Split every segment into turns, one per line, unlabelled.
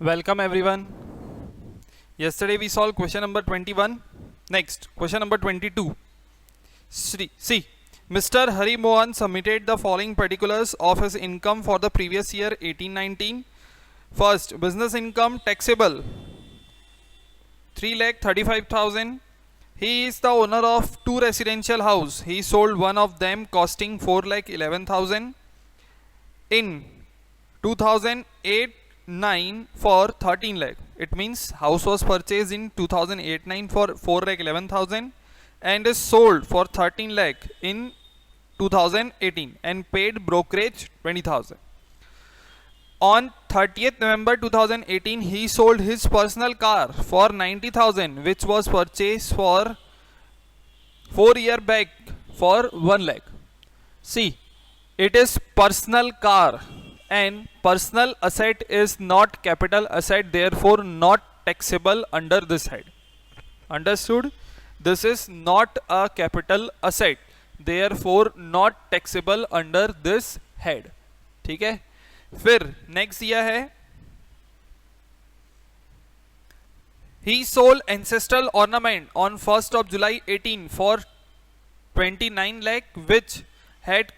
Welcome everyone. Yesterday we solved question number 21. Next, question number 22. See, Mr. Hari Mohan submitted the following particulars of his income for the previous year 1819. First, business income taxable 3,35,000. He is the owner of two residential house. He sold one of them costing 4,11,000 in 2008-9 for 13 lakh. It means house was purchased in 2008-9 for 4,11,000 and is sold for 13 lakh in 2018 and paid brokerage 20,000. On 30th November 2018, he sold his personal car for 90,000, which was purchased for 4 years back for 1 lakh. See, it is personal car and personal asset is not capital asset, therefore not taxable under this head. Understood? This is not a capital asset, therefore not taxable under this head. ठीक है? फिर next दिया है, he sold ancestral ornament on 1st of July 18 for 29 lakh, which had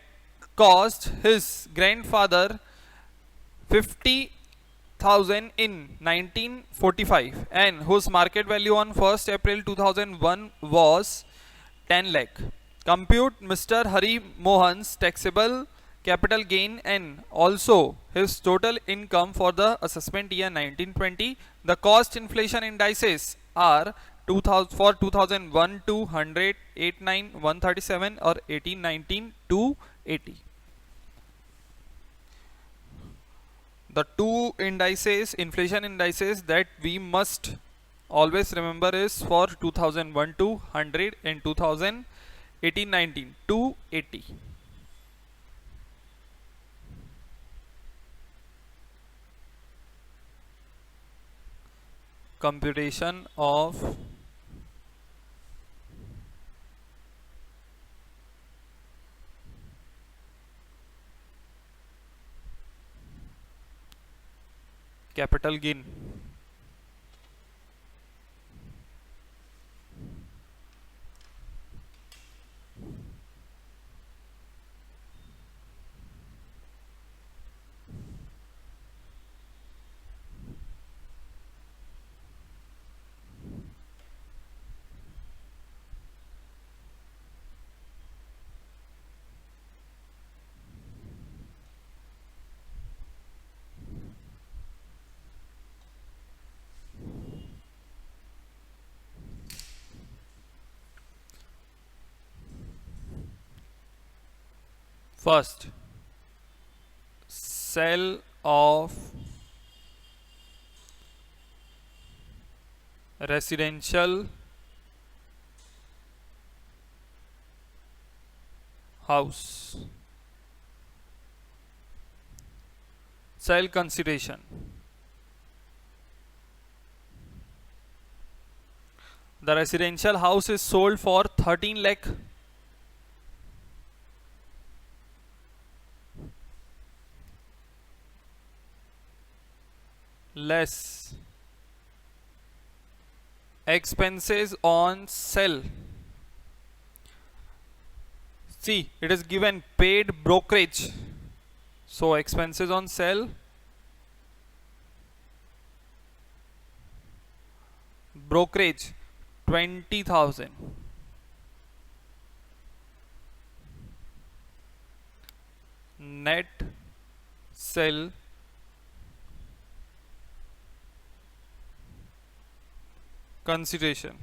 cost his grandfather 50,000 in 1945 and whose market value on 1st April 2001 was 10 lakh. Compute Mr. Hari Mohan's taxable capital gain and also his total income for the assessment year 1920. The cost inflation indices are 2000 for 2001 to 100, 89, 137 or 18, 19 to 80. The two indices, inflation indices that we must always remember is for 2001 to 100 and 2018, 19 to 80. Computation of capital gain. First, sale of residential house. Sale consideration. The residential house is sold for 13 lakh. Less expenses on sale. See, it is given paid brokerage. So expenses on sale, brokerage 20,000. Net sale consideration.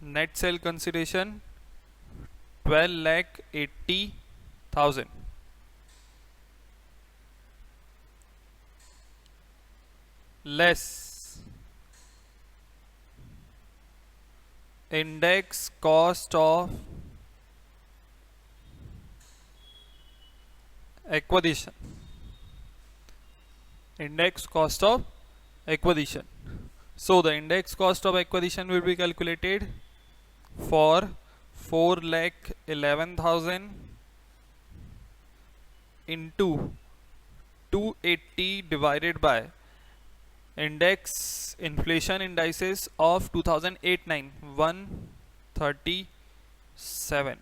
Net sale consideration 12,80,000. Less index cost of acquisition. Index cost of acquisition. So the index cost of acquisition will be calculated for 4,11,000 into 280 divided by Index inflation indices of 2008-9 137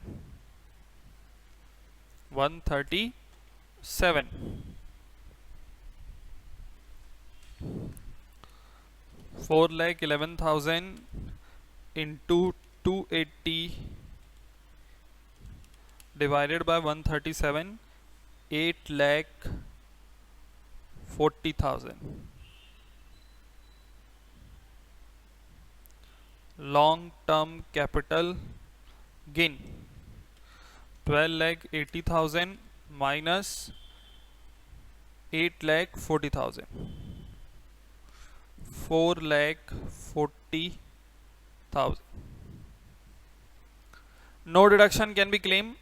137 4,11,000 into 280 divided by 137 8,40,000. Long term capital gain 12,80,000 minus 8,40,000 4,40,000. No deduction can be claimed,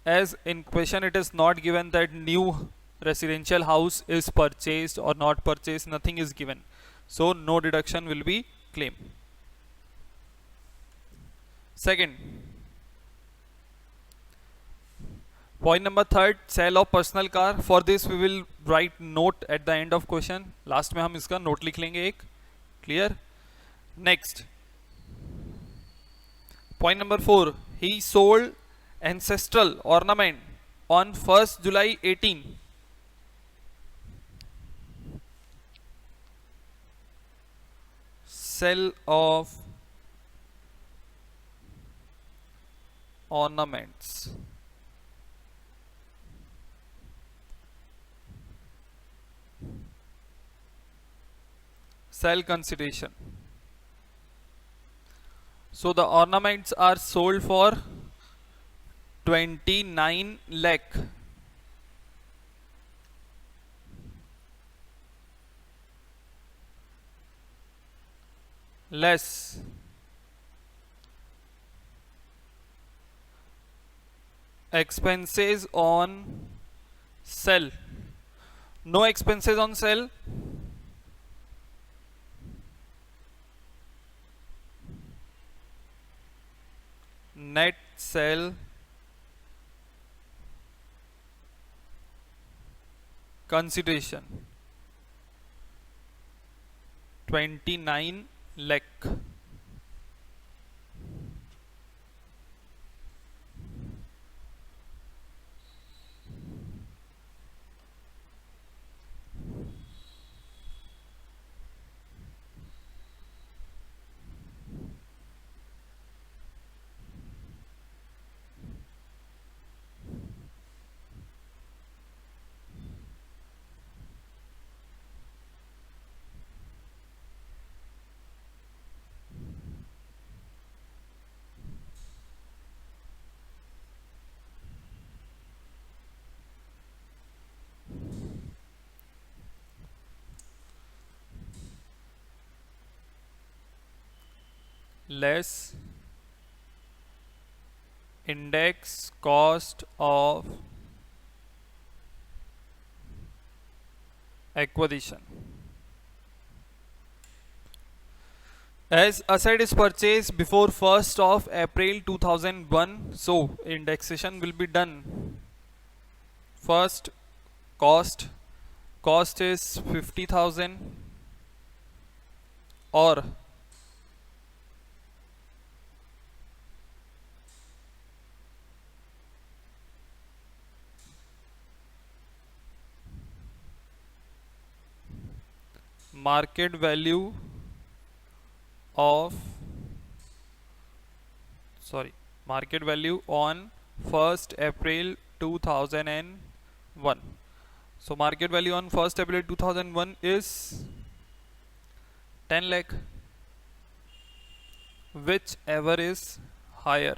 as in question it is not given that new residential house is purchased or not purchased, nothing is given, so no deduction will be claimed. Second, point number third, sale of personal car. For this we will write note at the end of question. Last में हम इसका note लिख लेंगे एक. Clear? Next, point number 4, he sold ancestral ornament on 1st July 18. Sale of ornaments. Sale consideration. So the ornaments are sold for 29 lakh. Less expenses on sell. No expenses on sell. Net sell consideration 29 lakh. Less index cost of acquisition. As asset is purchased before 1st of April 2001, so indexation will be done. First, cost is 50,000 or market value on 1st April 2001. So market value on 1st April 2001 is 10 lakh, whichever is higher.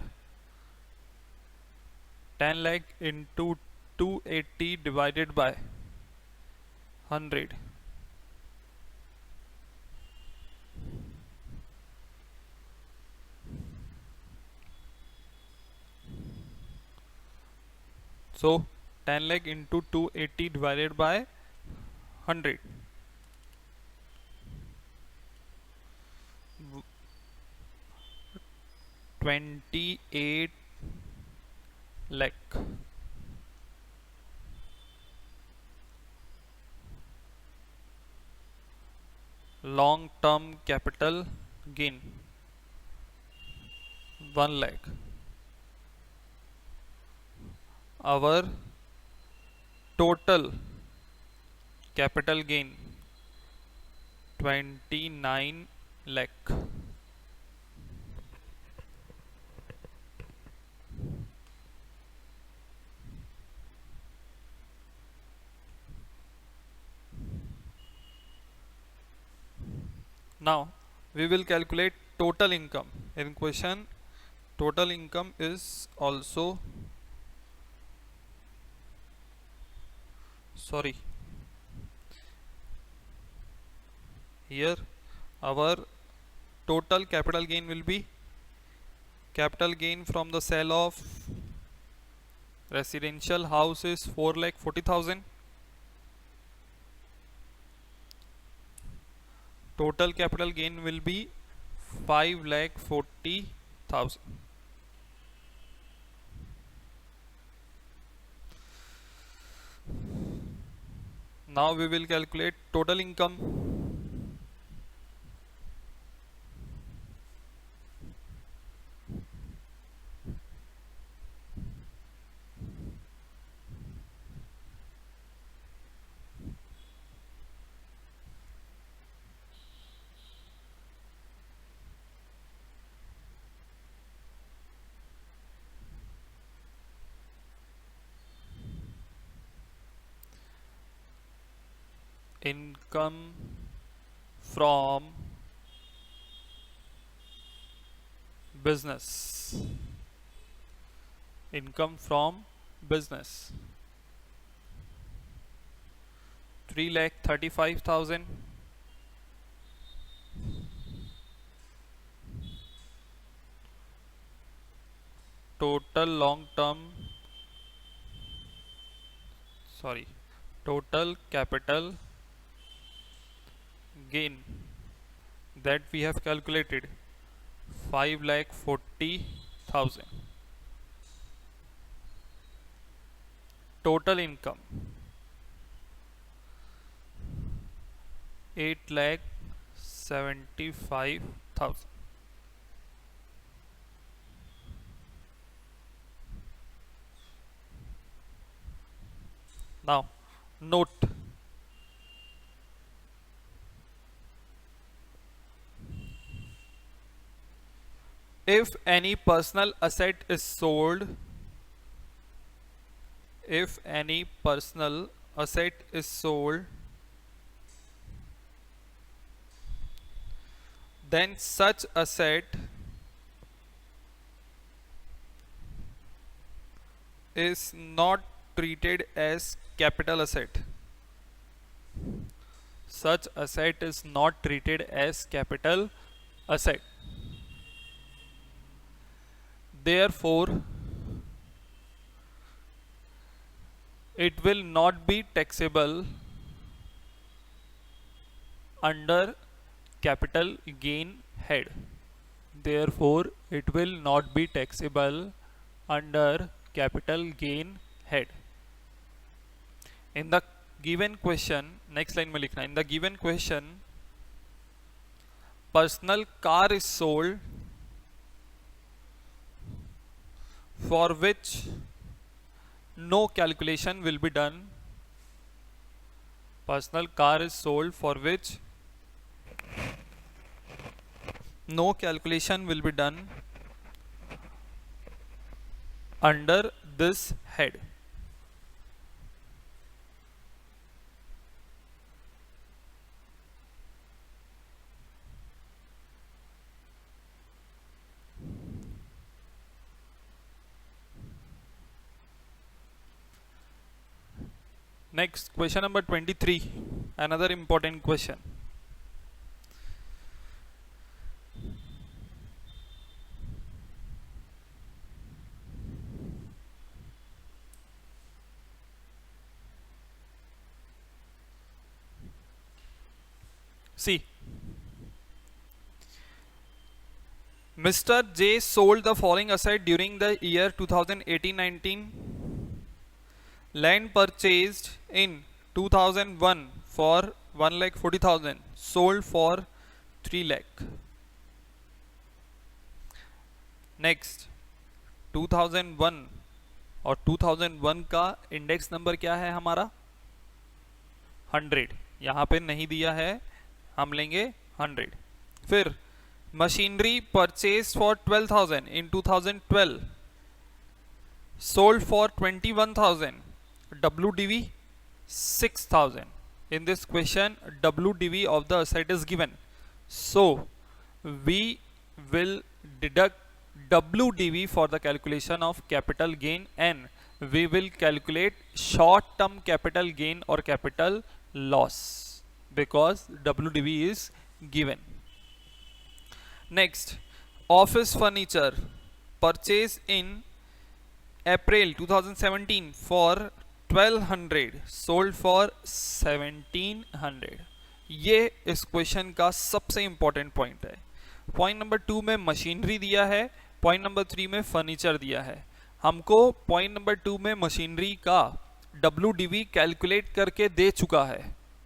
10 lakh into 280 divided by 100. So 10 lakh into 280 divided by 100. 28 lakh. long term capital gain 1 lakh. Our total capital gain 29 lakh. Now we will calculate total income. In question, total income is also, sorry, here our total capital gain will be capital gain from the sale of residential house is 4,40,000. Total capital gain will be 5,40,000. Now we will calculate total income. Income from business. Income from business 3,35,000. Total long term, sorry, total capital gain that we have calculated 5,40,000. Total income 8,75,000. Now note, if any personal asset is sold, if any personal asset is sold, then such asset is not treated as capital asset. Such asset is not treated as capital asset. Therefore, it will not be taxable under capital gain head. Therefore, it will not be taxable under capital gain head. In the given question, next line में लिखना, in the given question, personal car is sold for which no calculation will be done. Personal car is sold for which no calculation will be done under this head. Next, question number 23, another important question. See, Mr. J sold the following asset during the year 2018-19. Land purchased in 2001 for 1,40,000 sold for 3 lakh. Next 2001, और 2001 का index number क्या है हमारा 100, यहाँ पे नहीं दिया है, हम लेंगे 100. फिर machinery purchase for 12,000 in 2012 sold for 21,000, WDV 6,000. In this question WDV of the asset is given, so we will deduct WDV for the calculation of capital gain and we will calculate short term capital gain or capital loss because WDV is given. Next, office furniture purchase in April 2017 for 1200 sold for 1700. ये इस question का सबसे important point है. Point number 2 में machinery दिया है, point number 3 में furniture दिया है. हमको पॉइंट नंबर 2 में मशीनरी का WDV कैलकुलेट करके दे चुका है.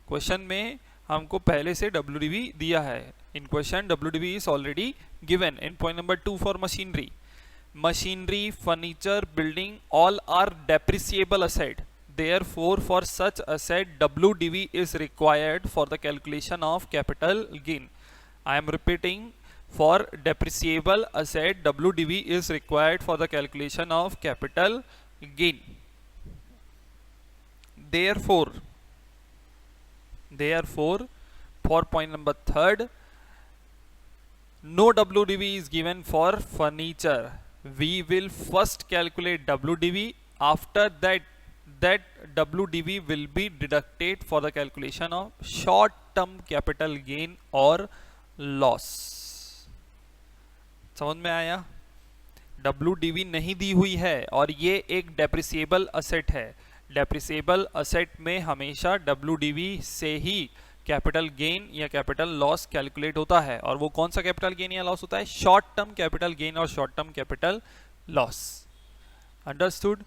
क्वेश्चन में हमको पहले से WDV दिया है. In question WDV is already given in point number 2 for machinery. Machinery, furniture, building, all are depreciable asset. Therefore, for such asset, WDV is required for the calculation of capital gain. I am repeating, for depreciable asset, WDV is required for the calculation of capital gain. Therefore, for point number 3, no WDV is given for furniture. We will first calculate WDV. After that WDV will be deducted for the calculation of short term capital gain or loss. समझ में आया? WDV नहीं दी हुई है और ये एक depreciable asset है. डेप्रिसिएबल असेट में हमेशा WDV से ही कैपिटल गेन या कैपिटल लॉस कैलकुलेट होता है. और वो कौन सा कैपिटल गेन या लॉस होता है? शॉर्ट टर्म कैपिटल गेन और short term capital loss. Understood?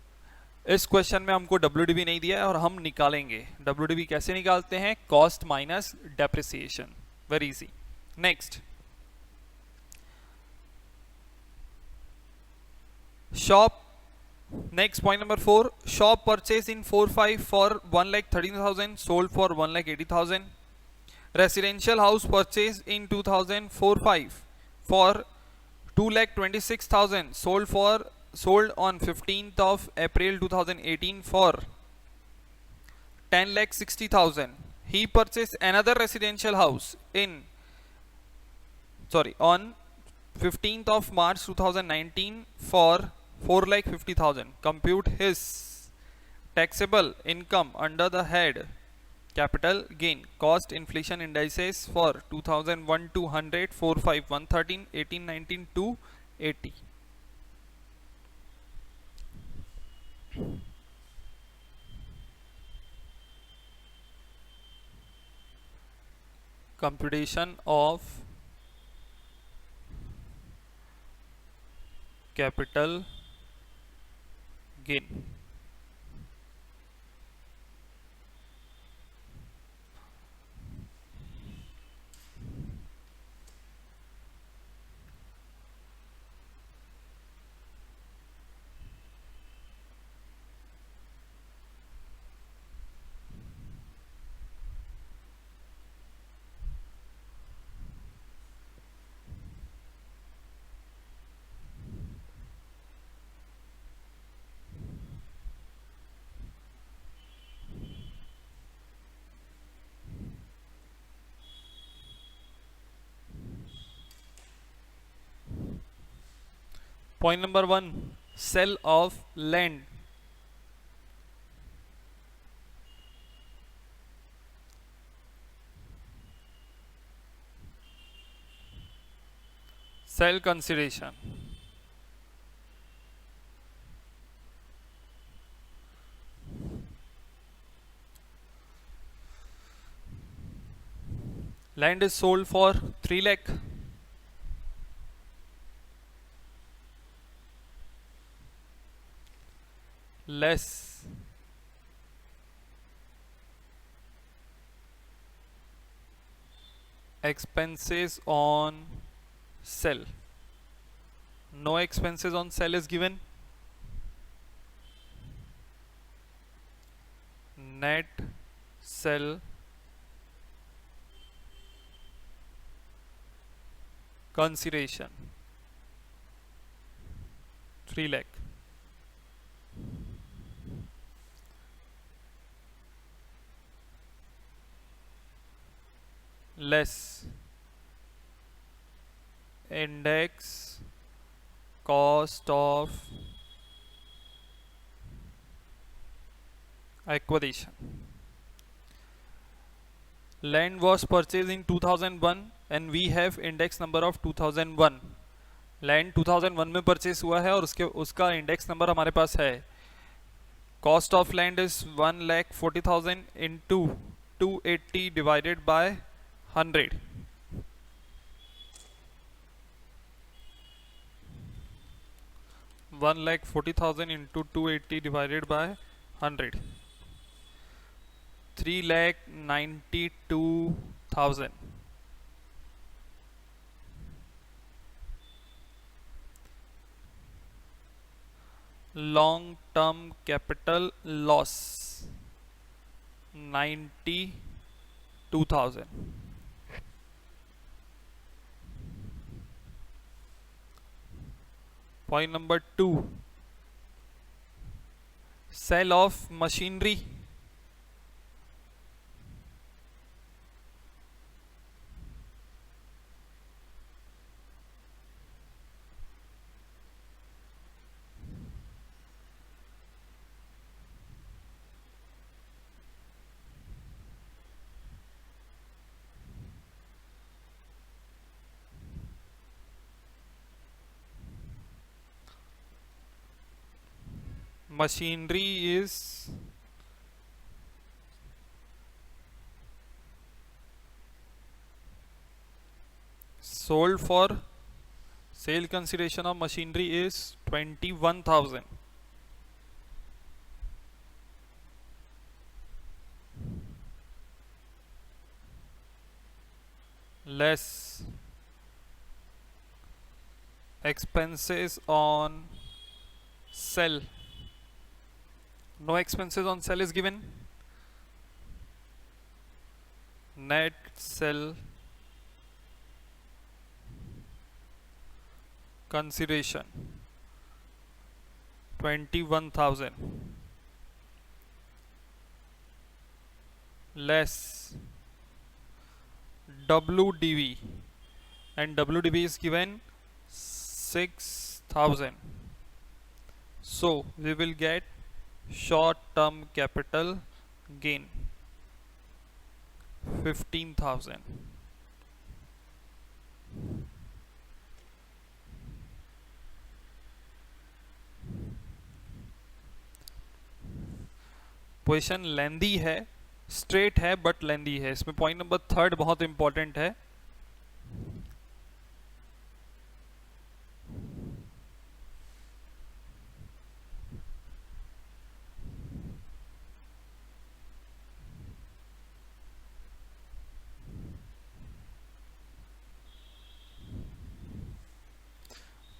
इस क्वेश्चन में हमको WDV नहीं दिया है और हम निकालेंगे. WDV कैसे निकालते हैं? Cost minus depreciation. Very easy. Next, shop. Next, point number 4, shop purchase in 4-5 for 1,13,000 sold for 1,80,000. Residential house purchase in 2004-5 for 2,26,000 sold on 15th of April 2018 for 10,60,000. He purchased another residential house on 15th of March 2019 for 4,50,000. Compute his taxable income under the head capital gain. Cost inflation indices for 2001 to 100, 4, 5, 113, 18, 19 to 80. Computation of capital gain. Point number 1, sale of land. Sale consideration. Land is sold for 3 lakh. Less expenses on sell. No expenses on sell is given. Net sell consideration 3 lakh. Less index cost of acquisition. Land was purchased in 2001 and we have index number of 2001. Land 2001 में purchase हुआ है और उसका index number हमारे पास है. Cost of land is 1,40,000 into 280 divided by 100. $1,40,000 into 280 divided by 100. 3,92,000. Long term capital loss 92,000. Point number 2, sale of machinery. Machinery is sold for, sale consideration of machinery is 21,000. Less expenses on sell. No expenses on sell is given. Net sell consideration 21,000. Less WDV, and WDV is given 6,000. So we will get short term capital gain 15,000. Question लेंदी है, straight है but लेंदी है. इसमें point number 3 बहुत important है.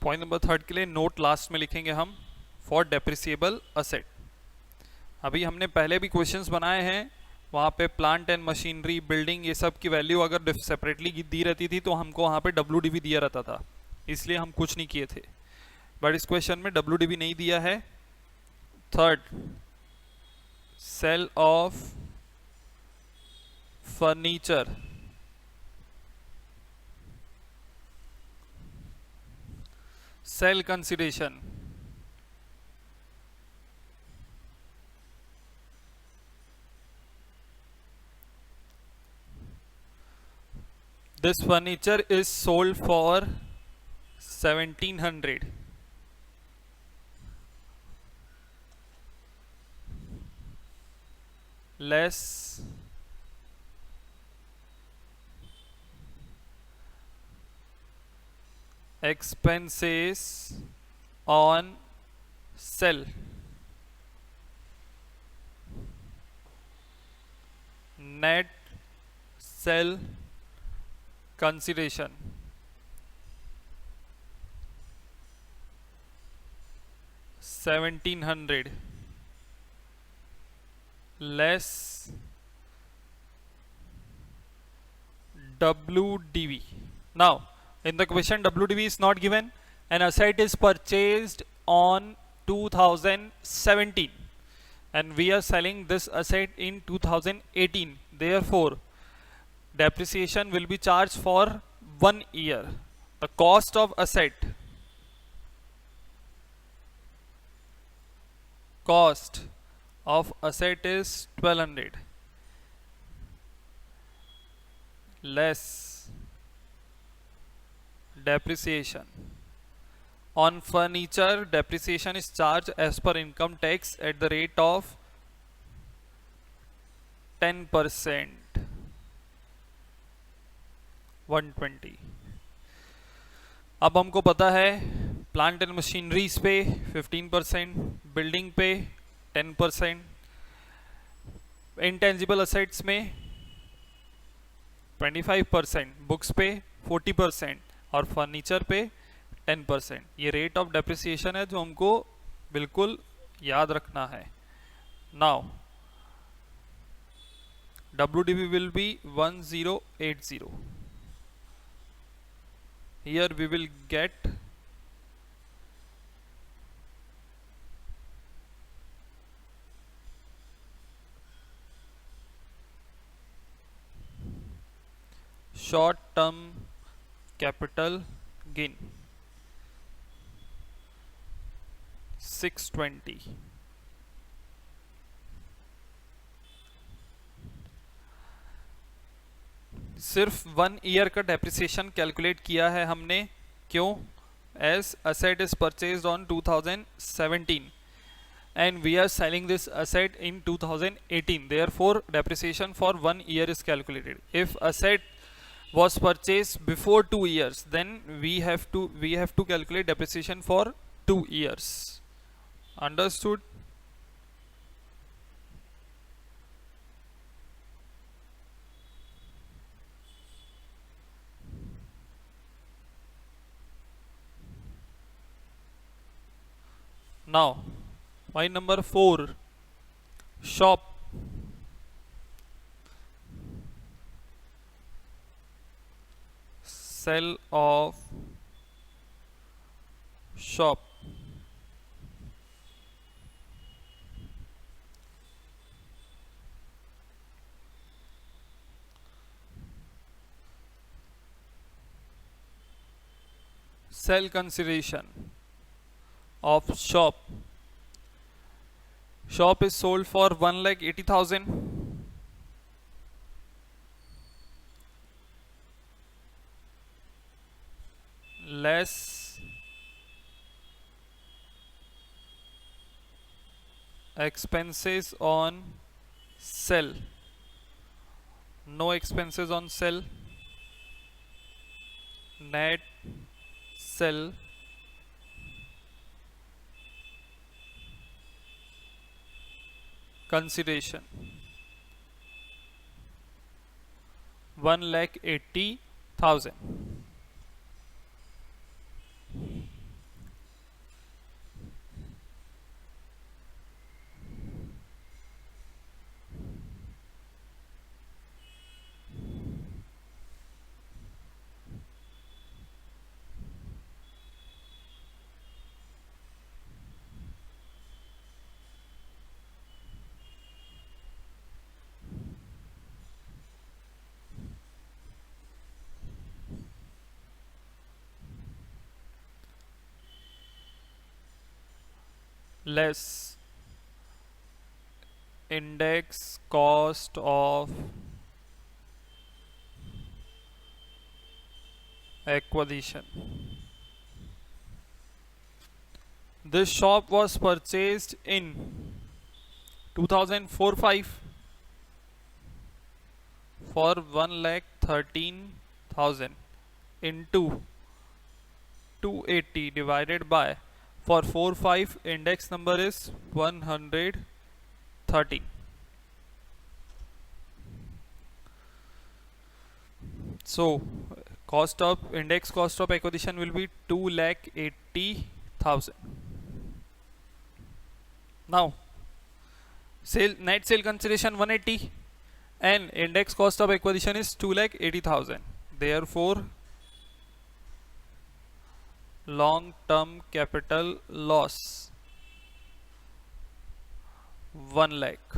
Point number 3 के लिए note last में लिखेंगे हम, फॉर डेप्रिसिएबल असेट. अभी हमने पहले भी क्वेश्चंस बनाए हैं, वहाँ पे प्लांट एंड मशीनरी, बिल्डिंग, ये सब की वैल्यू अगर सेपरेटली दी रहती थी तो हमको वहाँ पे WDV दिया रहता था, इसलिए हम कुछ नहीं किए थे. बट इस क्वेश्चन में WDV नहीं दिया है. Third, sale of furniture, sale consideration this furniture is sold for 1,700. Less expenses on sell. Net sell consideration. $1,700 less WDV. Now, in the question, WDV is not given. An asset is purchased on 2017 and we are selling this asset in 2018. Therefore, depreciation will be charged for 1 year. The cost of asset, is 1200 less depreciation. On furniture, depreciation is charged as per income tax at the rate of 10%, 120. अब हमको पता है plant and machineries पे 15%, building पे 10%, intangible assets में 25%, books पे 40% और furniture पे 10%. ये रेट ऑफ डेप्रिसिएशन है जो हमको बिल्कुल याद रखना है. Now WDV will be 1080. Here we will get short term capital gain 620. सिर्फ 1 ईयर का डेप्रिसिएशन कैलकुलेट किया है हमने. क्यों? As asset is purchased on 2017 and we are selling this asset in 2018. Therefore, depreciation for 1 year is calculated. If asset was purchased before 2 years, then we have to calculate depreciation for 2 years. Understood? Now, point number 4, shop. Sell of shop. Sell consideration of shop. Shop is sold for 1,80,000 less expenses on sell. No expenses on sell. Net sell consideration 1,80,000. Less index cost of acquisition. This shop was purchased in 2004-5 for 1,13,000 into 280 divided by, for 4-5 index number is 130. So cost of index cost of acquisition will be 2,80,000. Now net sale consideration 180 and index cost of acquisition is 2,80,000. Therefore long term capital loss 1 lakh.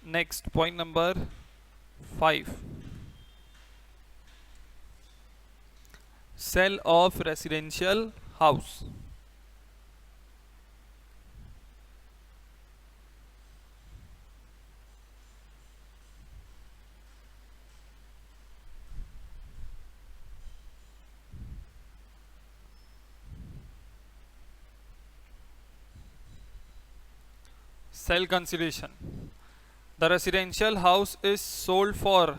Next, point number 5, sale of residential house. Sale consideration. The residential house is sold for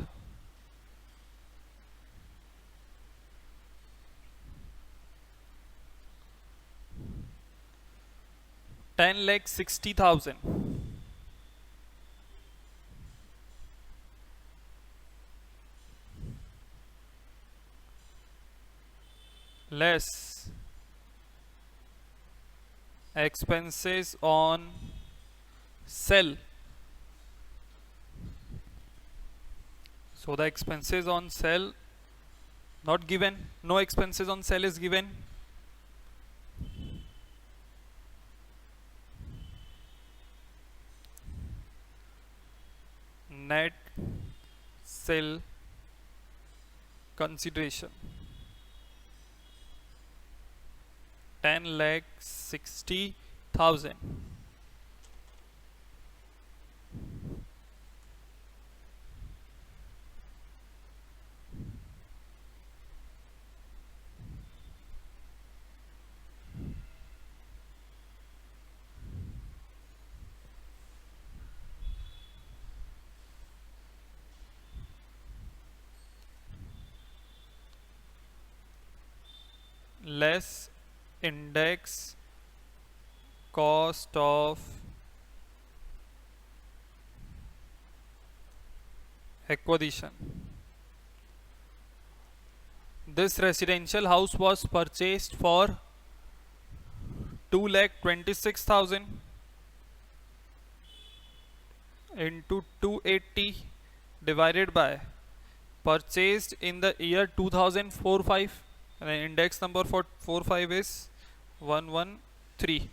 10,60,000. Less expenses on sell. So the expenses on sell not given, no expenses on sell is given. Net sale consideration 10,60,000. Less index cost of acquisition. This residential house was purchased for 2,26,000 into 280 divided by purchased in the year 2004-5. And the index number for 45 is 113.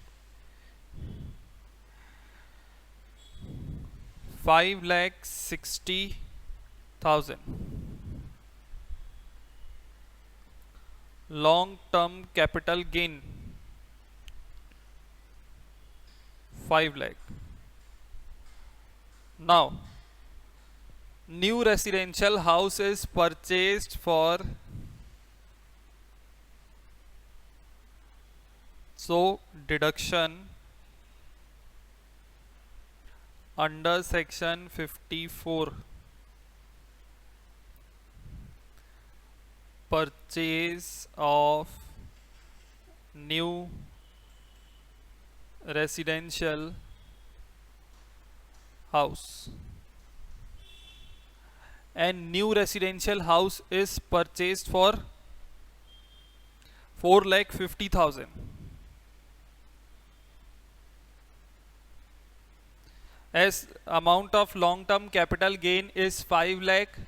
5,60,000. Long term capital gain 5 lakh. Now new residential house is purchased for, so deduction under section 54, purchase of new residential house, and new residential house is purchased for 4,50,000. As amount of long term capital gain is 5 lakh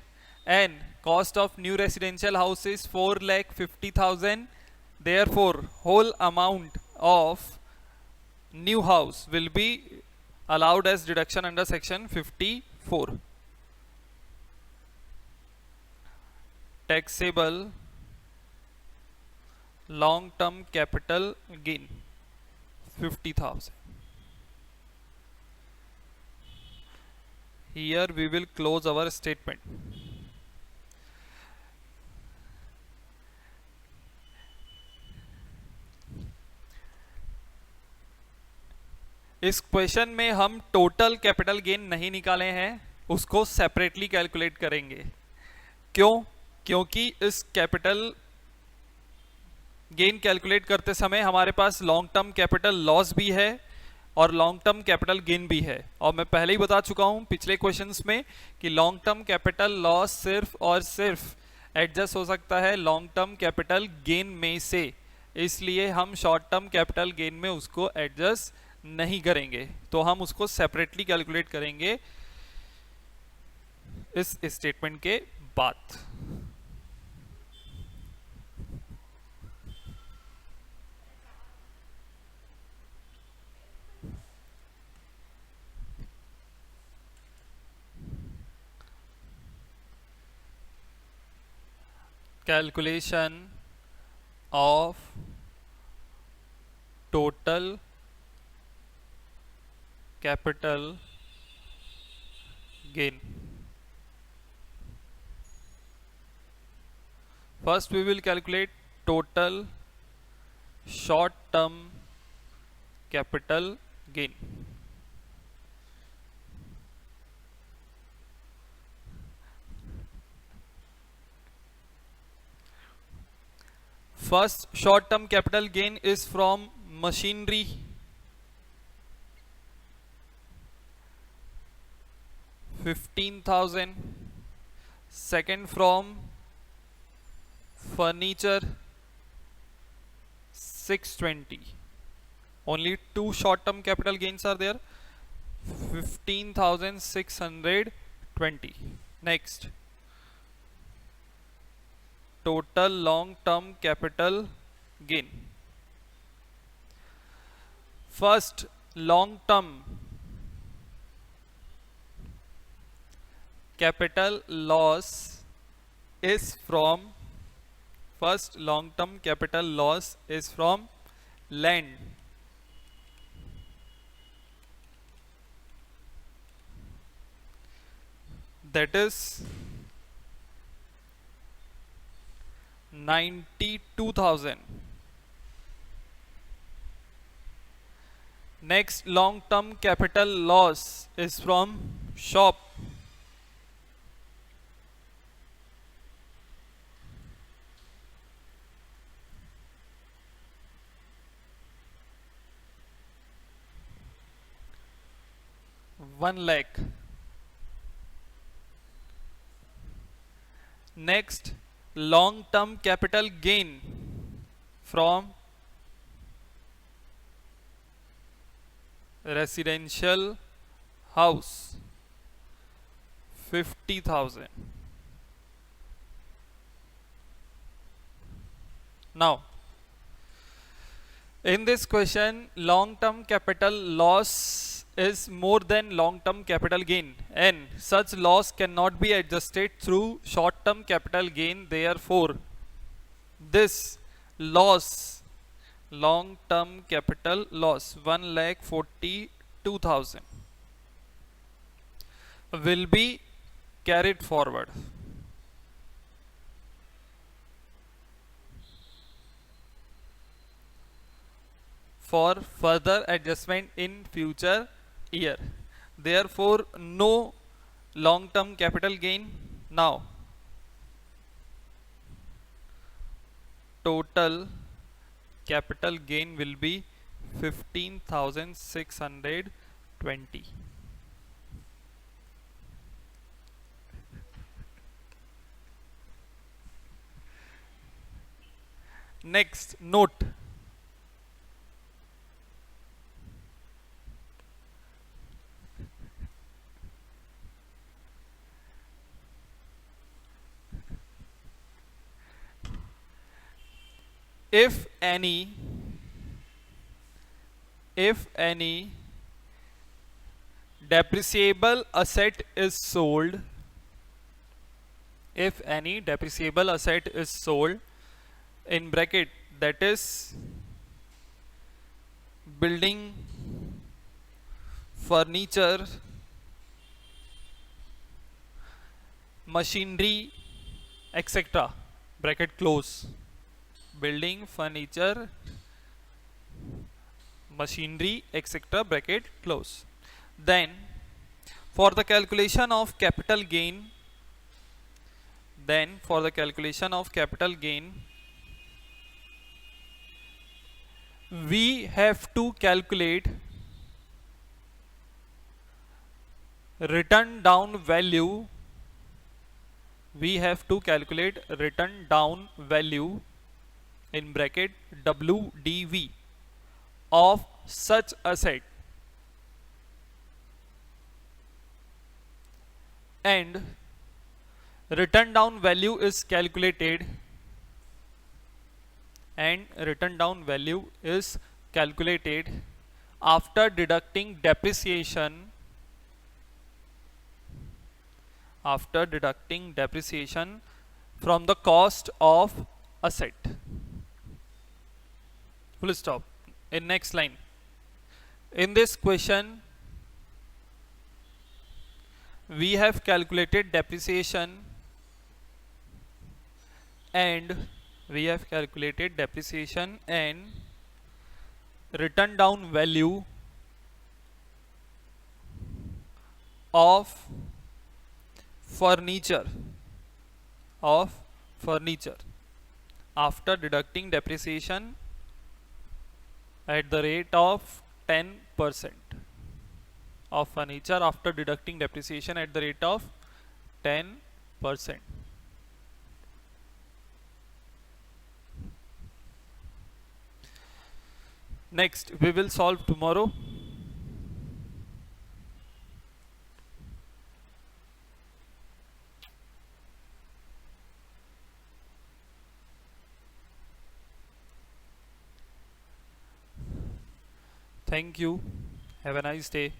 and cost of new residential house is 4,50,000, therefore whole amount of new house will be allowed as deduction under section 54. Taxable long term capital gain 50,000. Here we will close our statement. इस question में हम total capital gain नहीं निकाले हैं, उसको separately calculate करेंगे. क्यों? क्योंकि इस कैपिटल गेन कैलकुलेट करते समय हमारे पास लॉन्ग टर्म कैपिटल लॉस भी है और लॉन्ग टर्म कैपिटल गेन भी है। और मैं पहले ही बता चुका हूं पिछले क्वेश्चंस में कि लॉन्ग टर्म कैपिटल लॉस सिर्फ और सिर्फ एडजस्ट हो सकता है लॉन्ग टर्म कैपिटल गेन में से, इसलिए हम शॉर्ट टर्म कैपिटल गेन में उसको एडजस्ट नहीं करेंगे, तो हम उसको सेपरेटली कैलकुलेट करेंगे इस स्टेटमेंट के बाद। Calculation of total capital gain. First we will calculate total short term capital gain. First short term capital gain is from machinery, 15,000. Second from furniture, 620. Only two short term capital gains are there, 15,620. Next, total long term capital gain. First long term capital loss is from land. That is 92,000. Next long term capital loss is from shop. One lakh. Next long term capital gain from residential house, 50,000. Now in this question long term capital loss is more than long term capital gain, and such loss cannot be adjusted through short term capital gain. Therefore this loss, long term capital loss 1,42,000, will be carried forward for further adjustment in future year. Therefore no long term capital gain. Now total capital gain will be 15,620. Next note, if any depreciable asset is sold, in bracket, that is building, furniture, machinery, etc., bracket close, building, furniture, machinery, etc., bracket close. Then for the calculation of capital gain, we have to calculate written down value, we have to calculate written down value in bracket WDV of such asset, and written down value is calculated, after deducting depreciation from the cost of asset. Full stop. In next line, in this question we have calculated depreciation and written down value of furniture after deducting depreciation at the rate of 10% of furniture after deducting depreciation at the rate of 10%. Next, we will solve tomorrow. Thank you. Have a nice day.